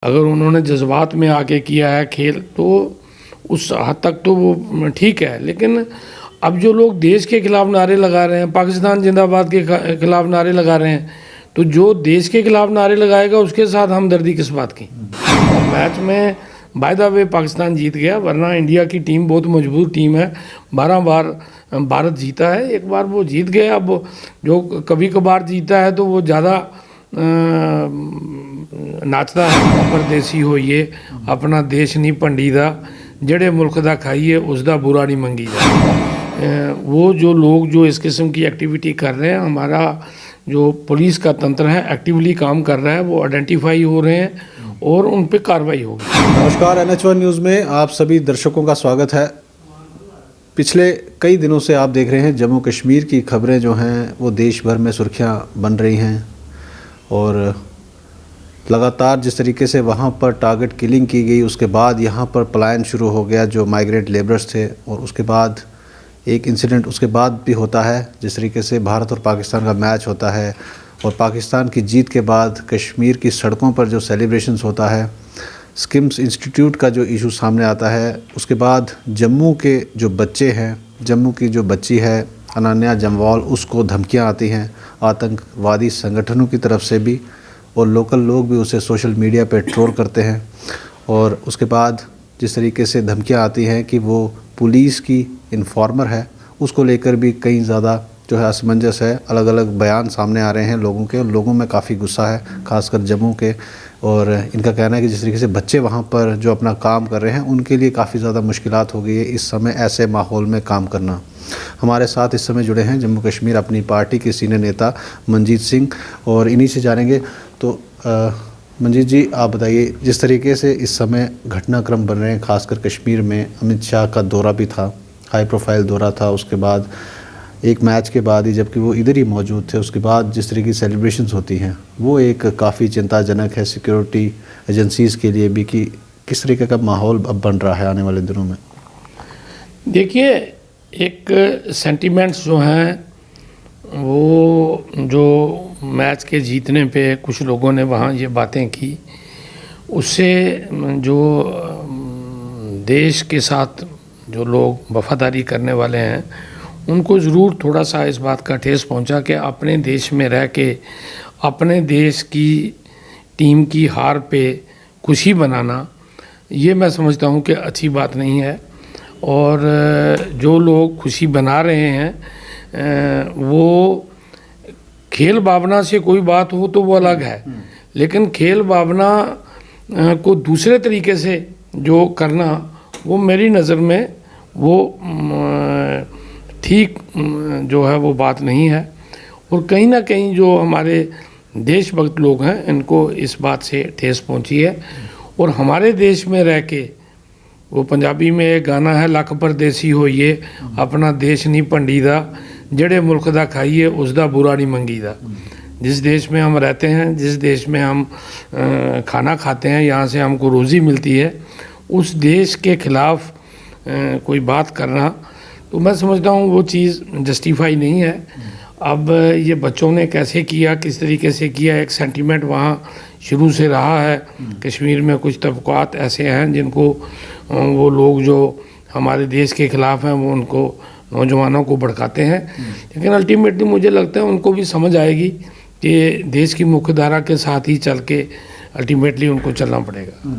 अगर उन्होंने जज्बात में आके किया है खेल तो उस हद तक तो वो ठीक है, लेकिन अब जो लोग देश के खिलाफ नारे लगा रहे हैं, पाकिस्तान जिंदाबाद के खिलाफ नारे लगा रहे हैं, तो जो देश के खिलाफ नारे लगाएगा उसके साथ हमदर्दी किस बात की। मैच में बाय द वे पाकिस्तान जीत गया, वरना इंडिया की टीम बहुत मजबूत टीम है। 12 बार भारत जीता है, एक बार वो जीत गया। अब जो कभी कभार जीता है तो वो ज़्यादा नाचता है, परदेसी होइए अपना देश नहीं भंडीदा, जेड़े मुल्क दा खाइए उसका बुरा नहीं मंगीदा। वो जो लोग जो इस किस्म की एक्टिविटी कर रहे हैं, हमारा जो पुलिस का तंत्र है एक्टिवली काम कर रहा है, वो आइडेंटिफाई हो रहे हैं और उन पे कार्रवाई होगी। नमस्कार, NH1 न्यूज़ में आप सभी दर्शकों का स्वागत है। पिछले कई दिनों से आप देख रहे हैं जम्मू कश्मीर की खबरें जो हैं वो देश भर में सुर्खियां बन रही हैं और लगातार जिस तरीके से वहाँ पर टारगेट किलिंग की गई, उसके बाद यहाँ पर पलायन शुरू हो गया जो माइग्रेंट लेबरर्स थे, और उसके बाद एक इंसिडेंट उसके बाद भी होता है जिस तरीके से भारत और पाकिस्तान का मैच होता है और पाकिस्तान की जीत के बाद कश्मीर की सड़कों पर जो सेलिब्रेशंस होता है, स्किम्स इंस्टीट्यूट का जो इशू सामने आता है, उसके बाद जम्मू के जो बच्चे हैं, जम्मू की जो बच्ची है अनन्या जम्वाल, उसको धमकियां आती हैं आतंकवादी संगठनों की तरफ से भी, और लोकल लोग भी उसे सोशल मीडिया पे ट्रोल करते हैं। और उसके बाद जिस तरीके से धमकियां आती हैं कि वो पुलिस की इन्फॉर्मर है, उसको लेकर भी कई ज़्यादा जो है असमंजस है, अलग अलग बयान सामने आ रहे हैं लोगों के, और लोगों में काफ़ी गुस्सा है खासकर जम्मू के। और इनका कहना है कि जिस तरीके से बच्चे वहाँ पर जो अपना काम कर रहे हैं उनके लिए काफ़ी ज़्यादा मुश्किलात हो गई है इस समय ऐसे माहौल में काम करना। हमारे साथ इस समय जुड़े हैं जम्मू कश्मीर अपनी पार्टी के सीनियर नेता मनजीत सिंह, और इन्हीं से जानेंगे। तो मनजीत जी, आप बताइए, जिस तरीके से इस समय घटनाक्रम बन रहे हैं खासकर कश्मीर में, अमित शाह का दौरा भी था, हाई प्रोफाइल दौरा था, उसके बाद एक मैच के बाद ही जबकि वो इधर ही मौजूद थे, उसके बाद जिस तरह की सेलिब्रेशंस होती हैं वो एक काफ़ी चिंताजनक है सिक्योरिटी एजेंसीज़ के लिए भी कि किस तरीके का माहौल अब बन रहा है आने वाले दिनों में। देखिए, एक सेंटिमेंट्स जो हैं वो जो मैच के जीतने पे कुछ लोगों ने वहाँ ये बातें की, उससे जो देश के साथ जो लोग वफादारी करने वाले हैं उनको ज़रूर थोड़ा सा इस बात का ठेस पहुंचा कि अपने देश में रह के अपने देश की टीम की हार पे खुशी बनाना, ये मैं समझता हूं कि अच्छी बात नहीं है। और जो लोग खुशी बना रहे हैं वो खेल भावना से कोई बात हो तो वो अलग है, लेकिन खेल भावना को दूसरे तरीके से जो करना, वो मेरी नज़र में वो ठीक जो है वो बात नहीं है। और कहीं ना कहीं जो हमारे देशभक्त लोग हैं इनको इस बात से ठेस पहुंची है। और हमारे देश में रह के, वो पंजाबी में एक गाना है, लख परदेसी होइए अपना देश नहीं भंडीदा, जेड़े मुल्क दा खाइए उसका बुरा नहीं मंगीदा। जिस देश में हम रहते हैं, जिस देश में हम खाना खाते हैं, यहाँ से हमको रोज़ी मिलती है, उस देश के ख़िलाफ़ कोई बात करना, तो मैं समझता हूँ वो चीज़ जस्टिफाई नहीं है। अब ये बच्चों ने कैसे किया, किस तरीके से किया, एक सेंटीमेंट वहाँ शुरू से रहा है। कश्मीर में कुछ तबक़ात ऐसे हैं जिनको वो लोग जो हमारे देश के ख़िलाफ़ हैं वो उनको नौजवानों को भड़काते हैं, लेकिन अल्टीमेटली मुझे लगता है उनको भी समझ आएगी कि देश की मुख्य धारा के साथ ही चल के अल्टीमेटली उनको चलना पड़ेगा।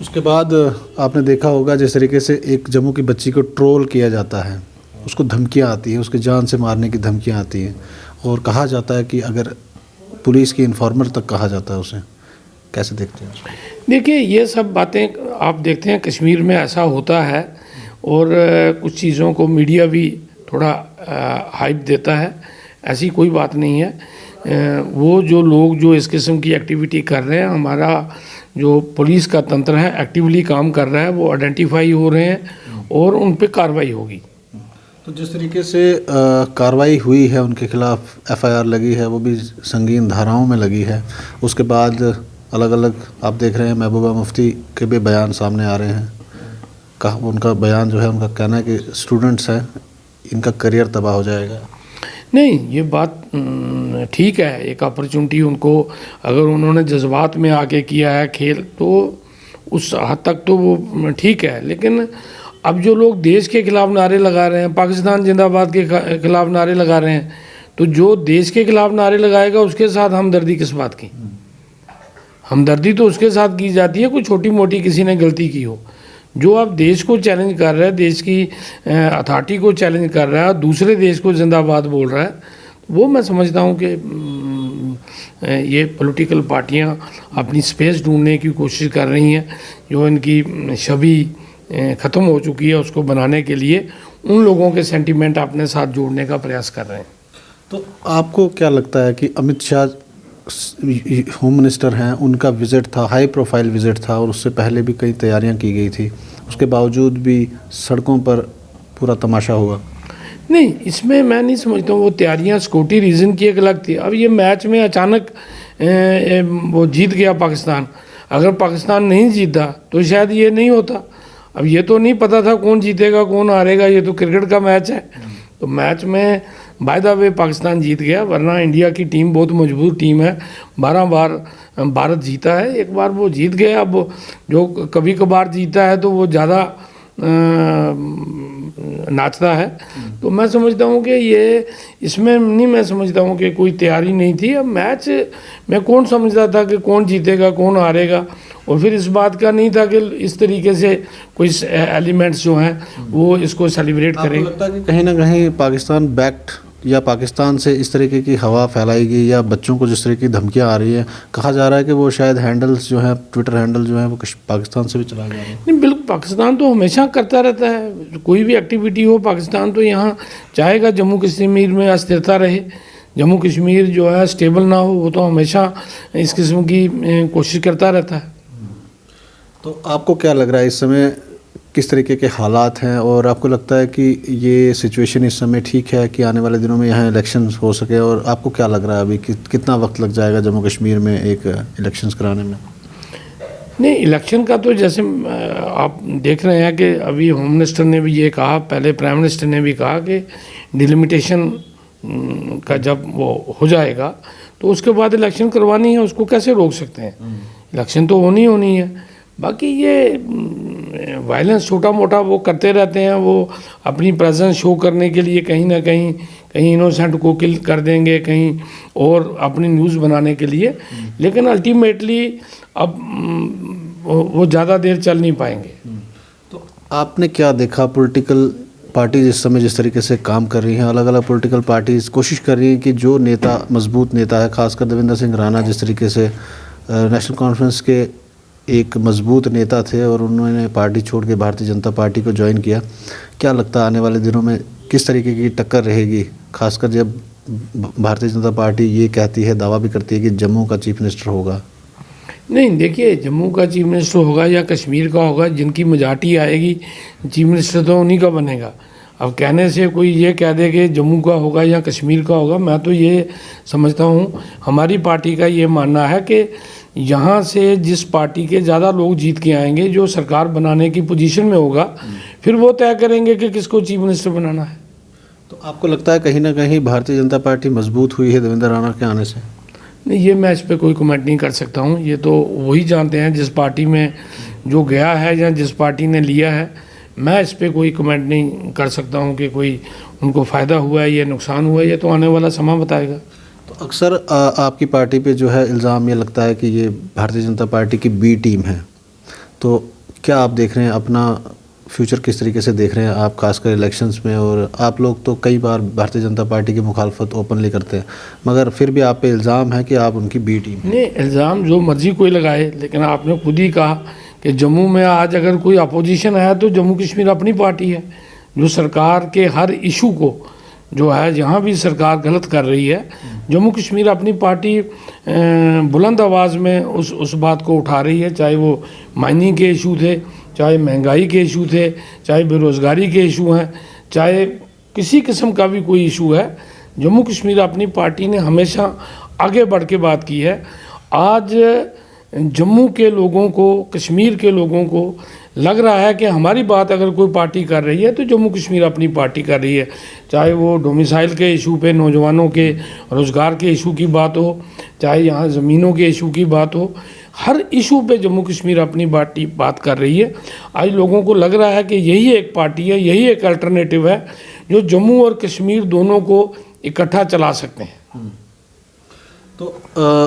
उसके बाद आपने देखा होगा जिस तरीके से एक जम्मू की बच्ची को ट्रोल किया जाता है, उसको धमकियां आती हैं, उसके जान से मारने की धमकियां आती हैं, और कहा जाता है कि अगर पुलिस की इन्फॉर्मर तक कहा जाता है उसे। कैसे देखते हैं? देखिए, ये सब बातें आप देखते हैं कश्मीर में ऐसा होता है, और कुछ चीज़ों को मीडिया भी थोड़ा हाइप देता है, ऐसी कोई बात नहीं है। वो जो लोग जो इस किस्म की एक्टिविटी कर रहे हैं, हमारा जो पुलिस का तंत्र है एक्टिवली काम कर रहा है, वो आइडेंटिफाई हो रहे हैं और उन पे कार्रवाई होगी। तो जिस तरीके से कार्रवाई हुई है, उनके खिलाफ FIR लगी है, वो भी संगीन धाराओं में लगी है। उसके बाद अलग अलग आप देख रहे हैं महबूबा मुफ्ती के भी बयान सामने आ रहे हैं। उनका बयान जो है, उनका कहना है कि स्टूडेंट्स हैं, इनका करियर तबाह हो जाएगा। नहीं, ये बात ठीक है, एक अपॉर्चुनिटी उनको, अगर उन्होंने जज्बात में आके किया है खेल तो उस हद तक तो वो ठीक है। लेकिन अब जो लोग देश के खिलाफ नारे लगा रहे हैं, पाकिस्तान जिंदाबाद के खिलाफ नारे लगा रहे हैं, तो जो देश के खिलाफ नारे लगाएगा उसके साथ हमदर्दी किस बात की? हमदर्दी तो उसके साथ की जाती है कोई छोटी मोटी किसी ने गलती की हो। जो अब देश को चैलेंज कर रहा है, देश की अथॉरिटी को चैलेंज कर रहा है, दूसरे देश को जिंदाबाद बोल रहा है, वो मैं समझता हूँ कि ये पॉलिटिकल पार्टियाँ अपनी स्पेस ढूंढने की कोशिश कर रही हैं। जो इनकी छवि ख़त्म हो चुकी है उसको बनाने के लिए उन लोगों के सेंटीमेंट अपने साथ जोड़ने का प्रयास कर रहे हैं। तो आपको क्या लगता है कि अमित शाह होम मिनिस्टर हैं, उनका विज़िट था, हाई प्रोफाइल विज़िट था और उससे पहले भी कई तैयारियां की गई थी, उसके बावजूद भी सड़कों पर पूरा तमाशा हुआ? नहीं, इसमें मैं नहीं समझता हूँ वो तैयारियां सिक्योरिटी रीज़न की एक अलग थी। अब ये मैच में अचानक वो जीत गया पाकिस्तान, अगर पाकिस्तान नहीं जीता तो शायद ये नहीं होता। अब ये तो नहीं पता था कौन जीतेगा कौन हारेगा, ये तो क्रिकेट का मैच है। तो मैच में बाय द वे पाकिस्तान जीत गया, वरना इंडिया की टीम बहुत मजबूत टीम है, 12 बार भारत जीता है, एक बार वो जीत गया। अब जो कभी कभार जीता है तो वो ज़्यादा नाचता है। तो मैं समझता हूँ कि ये इसमें नहीं, मैं समझता हूँ कि कोई तैयारी नहीं थी। अब मैच में कौन समझता था कि कौन जीतेगा कौन हारेगा, और फिर इस बात का नहीं था कि इस तरीके से कोई एलिमेंट्स जो हैं वो इसको सेलिब्रेट करें। आपको लगता है कि कहीं ना कहीं पाकिस्तान बैक्ड या पाकिस्तान से इस तरीके की हवा फैलाई गई, या बच्चों को जिस तरह की धमकियां आ रही है, कहा जा रहा है कि वो शायद हैंडल्स जो हैं, ट्विटर हैंडल जो हैं, वो पाकिस्तान से भी चलाए जा रहे हैं? नहीं, बिल्कुल, पाकिस्तान तो हमेशा करता रहता है, कोई भी एक्टिविटी हो पाकिस्तान तो यहाँ चाहेगा जम्मू कश्मीर में अस्थिरता रहे, जम्मू कश्मीर जो है स्टेबल ना हो, वो तो हमेशा इस किस्म की कोशिश करता रहता है। तो आपको क्या लग रहा है इस समय किस तरीके के हालात हैं, और आपको लगता है कि ये सिचुएशन इस समय ठीक है कि आने वाले दिनों में यहाँ इलेक्शंस हो सके? और आपको क्या लग रहा है अभी कितना वक्त लग जाएगा जम्मू कश्मीर में एक इलेक्शंस कराने में? नहीं, इलेक्शन का तो जैसे आप देख रहे हैं कि अभी होम मिनिस्टर ने भी ये कहा, पहले प्राइम मिनिस्टर ने भी कहा कि डिलिमिटेशन का जब वो हो जाएगा तो उसके बाद इलेक्शन करवानी है, उसको कैसे रोक सकते हैं? इलेक्शन तो होनी है। बाकी ये वायलेंस छोटा मोटा वो करते रहते हैं, वो अपनी प्रेजेंस शो करने के लिए कहीं ना कहीं इनोसेंट को किल कर देंगे, कहीं और अपनी न्यूज़ बनाने के लिए, लेकिन अल्टीमेटली अब वो ज़्यादा देर चल नहीं पाएंगे। तो आपने क्या देखा, पॉलिटिकल पार्टीज इस समय जिस तरीके से काम कर रही हैं, अलग अलग पॉलिटिकल पार्टीज कोशिश कर रही हैं कि जो नेता मजबूत नेता है, खासकर देवेंद्र सिंह राणा जिस तरीके से नेशनल कॉन्फ्रेंस के एक मजबूत नेता थे और उन्होंने पार्टी छोड़ के भारतीय जनता पार्टी को ज्वाइन किया, क्या लगता है आने वाले दिनों में किस तरीके की टक्कर रहेगी, खासकर जब भारतीय जनता पार्टी ये कहती है, दावा भी करती है कि जम्मू का चीफ मिनिस्टर होगा? नहीं, देखिए, जम्मू का चीफ मिनिस्टर होगा या कश्मीर का होगा, जिनकी मेजॉरिटी आएगी चीफ मिनिस्टर तो उन्हीं का बनेगा। अब कहने से कोई ये कह दे कि जम्मू का होगा या कश्मीर का होगा, मैं तो ये समझता हूँ, हमारी पार्टी का ये मानना है कि यहाँ से जिस पार्टी के ज़्यादा लोग जीत के आएंगे, जो सरकार बनाने की पोजीशन में होगा, फिर वो तय करेंगे कि किसको चीफ मिनिस्टर बनाना है। तो आपको लगता है कहीं ना कहीं भारतीय जनता पार्टी मजबूत हुई है देवेंद्र राणा के आने से? नहीं, ये मैं इस पर कोई कमेंट नहीं कर सकता हूँ, ये तो वही जानते हैं जिस पार्टी में जो गया है या जिस पार्टी ने लिया है। मैं इस पर कोई कमेंट नहीं कर सकता हूँ कि कोई उनको फ़ायदा हुआ है या नुकसान हुआ है, ये तो आने वाला समय बताएगा। तो अक्सर आपकी पार्टी पे जो है इल्ज़ाम ये लगता है कि ये भारतीय जनता पार्टी की बी टीम है, तो क्या आप देख रहे हैं अपना फ्यूचर किस तरीके से देख रहे हैं आप, खासकर इलेक्शंस में? और आप लोग तो कई बार भारतीय जनता पार्टी की मुखालफत ओपनली करते हैं, मगर फिर भी आप पे इल्ज़ाम है कि आप उनकी बी टीम है। नहीं, इल्ज़ाम जो मर्जी कोई लगाए, लेकिन आपने खुद ही कहा कि जम्मू में आज अगर कोई अपोजिशन है तो जम्मू कश्मीर अपनी पार्टी है, जो सरकार के हर इशू को जो है, जहाँ भी सरकार गलत कर रही है, जम्मू कश्मीर अपनी पार्टी बुलंद आवाज़ में उस बात को उठा रही है। चाहे वो माइनिंग के इशू थे, चाहे महंगाई के इशू थे, चाहे बेरोज़गारी के इशू हैं, चाहे किसी किस्म का भी कोई इशू है, जम्मू कश्मीर अपनी पार्टी ने हमेशा आगे बढ़ के बात की है। आज जम्मू के लोगों को, कश्मीर के लोगों को लग रहा है कि हमारी बात अगर कोई पार्टी कर रही है तो जम्मू कश्मीर अपनी पार्टी कर रही है, चाहे वो डोमिसाइल के इशू पे, नौजवानों के रोज़गार के इशू की बात हो, चाहे यहाँ ज़मीनों के इशू की बात हो, हर इशू पे जम्मू कश्मीर अपनी बात कर रही है। आज लोगों को लग रहा है कि यही एक पार्टी है, यही एक अल्टरनेटिव है जो जम्मू और कश्मीर दोनों को इकट्ठा चला सकते हैं। तो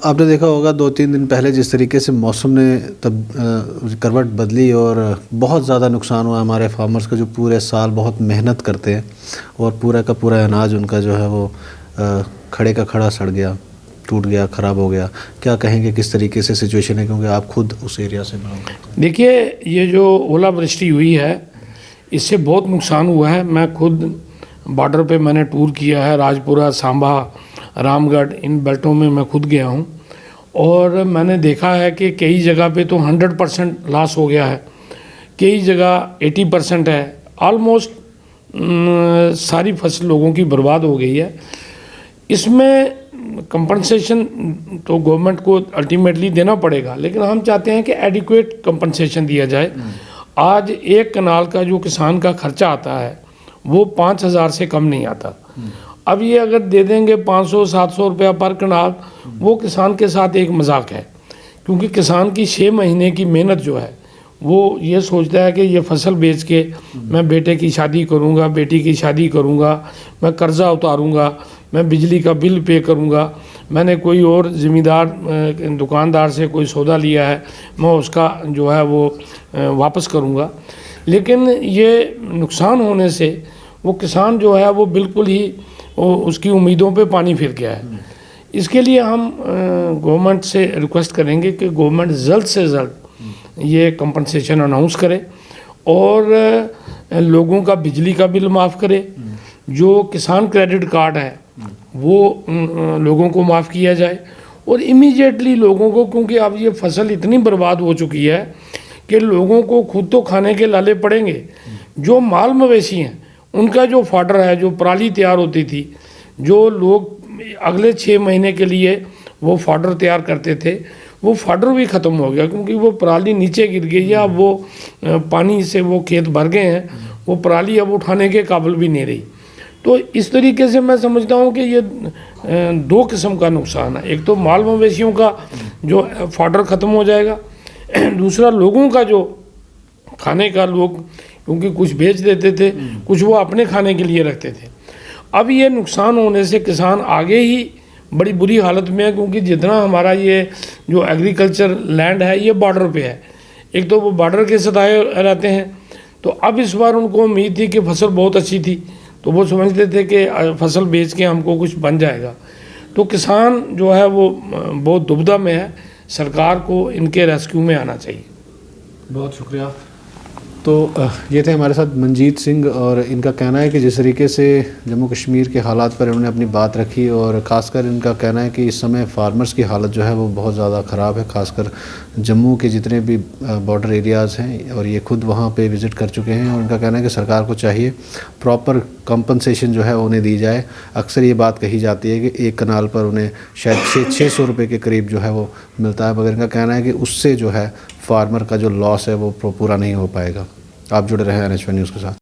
आपने देखा होगा 2-3 दिन पहले जिस तरीके से मौसम ने तब करवट बदली और बहुत ज़्यादा नुकसान हुआ हमारे फार्मर्स का, जो पूरे साल बहुत मेहनत करते हैं और पूरा का पूरा अनाज उनका जो है वो खड़े का खड़ा सड़ गया, टूट गया, ख़राब हो गया। क्या कहेंगे किस तरीके से सिचुएशन है, क्योंकि आप खुद उस एरिया से बिलोंग करते हैं? देखिए, ये जो ओलावृष्टि हुई है इससे बहुत नुकसान हुआ है। मैं खुद बॉर्डर पे मैंने टूर किया है, राजपुरा, सांबा, रामगढ़, इन बेल्टों में मैं खुद गया हूँ और मैंने देखा है कि कई जगह पे तो 100% लॉस हो गया है, कई जगह 80% है, ऑलमोस्ट सारी फसल लोगों की बर्बाद हो गई है। इसमें कंपनसेशन तो गवर्नमेंट को अल्टीमेटली देना पड़ेगा, लेकिन हम चाहते हैं कि एडिक्वेट कंपनसेशन दिया जाए। आज एक कनाल का जो किसान का खर्चा आता है वो 5,000 से कम नहीं आता। अब ये अगर दे देंगे 500-700 रुपया पर कनाल, वो किसान के साथ एक मजाक है, क्योंकि किसान की 6 महीने की मेहनत जो है वो ये सोचता है कि ये फसल बेच के मैं बेटे की शादी करूंगा, बेटी की शादी करूंगा, मैं कर्ज़ा उतारूंगा, मैं बिजली का बिल पे करूंगा, मैंने कोई और ज़िम्मेदार दुकानदार से कोई सौदा लिया है, मैं उसका जो है वो वापस करूंगा। लेकिन ये नुकसान होने से वो किसान जो है वो बिल्कुल ही उसकी उम्मीदों पे पानी फिर गया है। इसके लिए हम गवर्नमेंट से रिक्वेस्ट करेंगे कि गवर्नमेंट जल्द से जल्द ये कंपनसेशन अनाउंस करे और लोगों का बिजली का बिल माफ़ करे। जो किसान क्रेडिट कार्ड है वो लोगों को माफ़ किया जाए और इमीडिएटली लोगों को, क्योंकि अब ये फसल इतनी बर्बाद हो चुकी है कि लोगों को खुद तो खाने के लाले पड़ेंगे, जो माल मवेशी हैं उनका जो फॉडर है, जो पराली तैयार होती थी, जो लोग अगले 6 महीने के लिए वो फॉडर तैयार करते थे, वो फॉडर भी ख़त्म हो गया, क्योंकि वो पराली नीचे गिर गई है। अब वो पानी से वो खेत भर गए हैं, वो पराली अब उठाने के काबिल भी नहीं रही। तो इस तरीके से मैं समझता हूँ कि ये 2 किस्म का नुकसान है। एक तो माल मवेशियों का जो फॉडर ख़त्म हो जाएगा, दूसरा लोगों का जो खाने का, लोग क्योंकि कुछ बेच देते थे, कुछ वो अपने खाने के लिए रखते थे। अब ये नुकसान होने से किसान आगे ही बड़ी बुरी हालत में है, क्योंकि जितना हमारा ये जो एग्रीकल्चर लैंड है ये बॉर्डर पे है, एक तो वो बॉर्डर के सताए रहते हैं। तो अब इस बार उनको उम्मीद थी कि फसल बहुत अच्छी थी, तो वो समझते थे कि फसल बेच के हमको कुछ बन जाएगा। तो किसान जो है वो बहुत दुविधा में है, सरकार को इनके रेस्क्यू में आना चाहिए। बहुत शुक्रिया। तो ये थे हमारे साथ मंजीत सिंह और इनका कहना है कि जिस तरीके से जम्मू कश्मीर के हालात पर उन्होंने अपनी बात रखी और ख़ासकर इनका कहना है कि इस समय फार्मर्स की हालत जो है वो बहुत ज़्यादा ख़राब है, ख़ासकर जम्मू के जितने भी बॉर्डर एरियाज़ हैं, और ये खुद वहाँ पे विज़िट कर चुके हैं। और इनका कहना है कि सरकार को चाहिए प्रॉपर कंपनसेशन जो है उन्हें दी जाए। अक्सर ये बात कही जाती है कि एक कनाल पर उन्हें शायद 600 रुपये के करीब जो है वो मिलता है, मगर इनका कहना है कि उससे जो है फार्मर का जो लॉस है वो पूरा नहीं हो पाएगा। आप जुड़े रहे NH1 न्यूज़ के साथ।